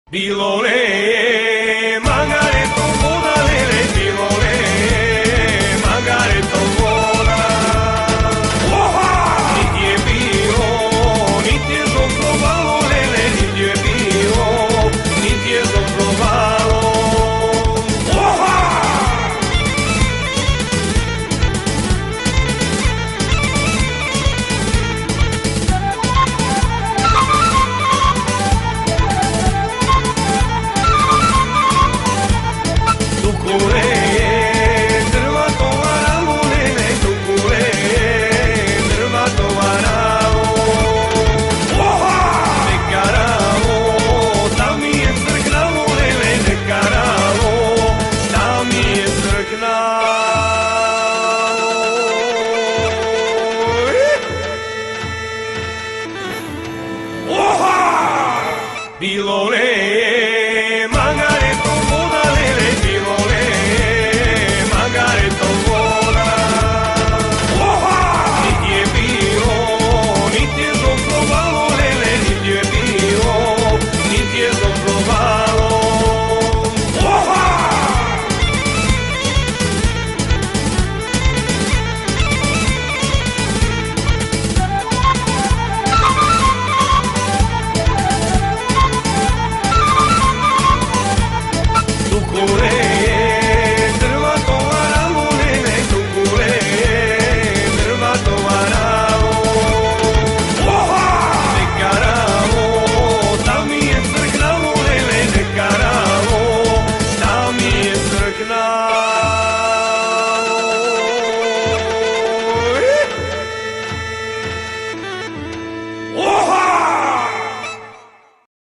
Bilole, Margareto voda lele, Bilole, Margareto voda. Niti je bilo, niti je doprovalo lele, niti je bilo, niti je doprovalo. Bilole